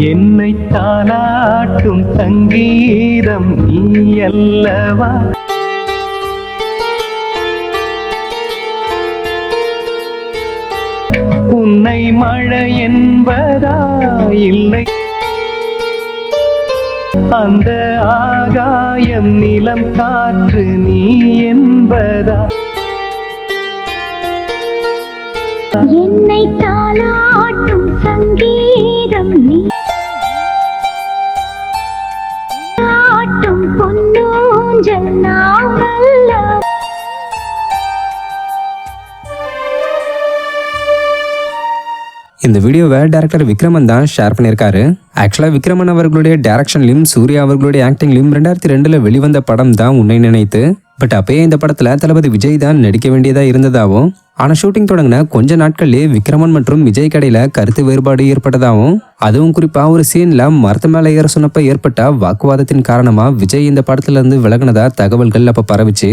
என்னை தாளாட்டும் சங்கீதம் நீ அல்லவா. உன்னை மழை என்பதா இல்லை, அந்த ஆகாயம் நிலம் காற்று நீ என்பதா. என்னை தாளாட்டும் சங்கீதம் நீ ஆட்டும் பொன்னூஞ்சல் நான் அல்லவா. இந்த வீடியோவை டைரக்டர் விக்ரமன் தான் ஷேர் பண்ணியிருக்காரு. ஆக்சுவலாக விக்ரமன் அவர்களுடைய டைரக்ஷன்லையும் சூர்யா அவர்களுடைய ஆக்டிங்லையும் 2002 வெளிவந்த படம் தான் உன்னை நினைத்து. பட் அப்பயே இந்த படத்துல தளபதி விஜய் தான் நடிக்க வேண்டியதா இருந்ததாகவும், ஆனா ஷூட்டிங் தொடங்கின கொஞ்ச நாட்கள்லயே விக்ரமன் மற்றும் விஜய் கடையில கருத்து வேறுபாடு ஏற்பட்டதாகவும், அதுவும் குறிப்பா ஒரு சீன்ல மரத்து மேல ஏற சொன்னப்ப ஏற்பட்ட வாக்குவாதத்தின் காரணமா விஜய் இந்த படத்துல இருந்து விலகினதா தகவல்கள் அப்ப பரவிச்சு.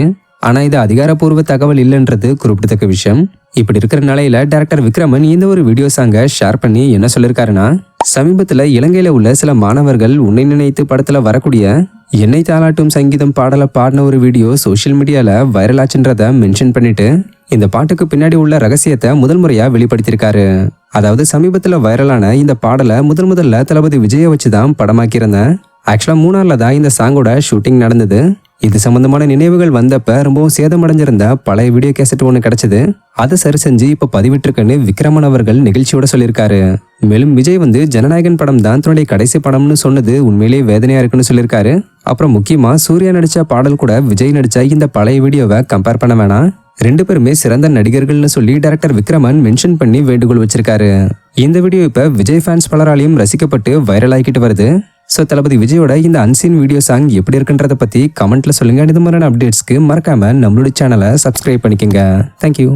ஆனா இது அதிகாரப்பூர்வ தகவல் இல்லைன்றது குறிப்பிடத்தக்க விஷயம். இப்படி இருக்கிற நிலையில டைரக்டர் விக்ரமன் இந்த ஒரு வீடியோ சாங்க ஷேர் பண்ணி என்ன சொல்லிருக்காருன்னா, சமீபத்துல இலங்கையில உள்ள சில மாணவர்கள் உன்னை நினைத்து படத்துல வரக்கூடிய என்னை தாளாட்டும் சங்கீதம் பாடலை பாடின ஒரு வீடியோ சோசியல் மீடியால வைரல் ஆச்சுன்றத மென்ஷன் பண்ணிட்டு இந்த பாட்டுக்கு பின்னாடி உள்ள ரகசியத்தை முதல் முறையா வெளிப்படுத்தியிருக்காரு. அதாவது சமீபத்துல வைரலான இந்த பாடலை முதல்ல தளபதி விஜயை வச்சுதான் படமாக்கியிருந்தேன். ஆக்சுவலா மூணார்ல தான் இந்த சாங்கோட ஷூட்டிங் நடந்தது. இது சம்பந்தமான நினைவுகள் வந்தப்ப ரொம்பவும் சேதமடைஞ்சிருந்த பழைய வீடியோ கேசட் ஒன்று கிடைச்சது. அதை சரி செஞ்சு இப்ப பதிவிட்டிருக்குன்னு விக்ரமன் அவர்கள் நிகழ்ச்சியோட சொல்லியிருக்காரு. மேலும் விஜய் ஜனநாயகன் படம் தான் தன்னுடைய கடைசி படம்னு சொன்னது உண்மையிலேயே வேதனையா இருக்குன்னு சொல்லியிருக்காரு. அப்புறம் முக்கியமா சூர்யா நடிச்ச பாடல் கூட விஜய் நடிச்ச இந்த பழைய வீடியோவை கம்பேர் பண்ண வேணாம், 2 பேருமே சிறந்த நடிகர்கள்னு சொல்லி டைரக்டர் விக்ரமன் மென்ஷன் பண்ணி வேண்டுகோள் வச்சிருக்காரு. இந்த வீடியோ இப்ப விஜய் ஃபேன்ஸ் பலராலையும் ரசிக்கப்பட்டு வைரல் ஆகிட்டு வருது. ஸோ தளபதி விஜயோட இந்த அன்சீன் வீடியோ சாங் எப்படி இருக்குன்றத பத்தி கமெண்ட்ல சொல்லுங்க. இது மாதிரியான அப்டேட்ஸ்க்கு மறக்காம நம்மளுடைய சேனலை சப்ஸ்கிரைப் பண்ணிக்கோங்க. தேங்க்யூ.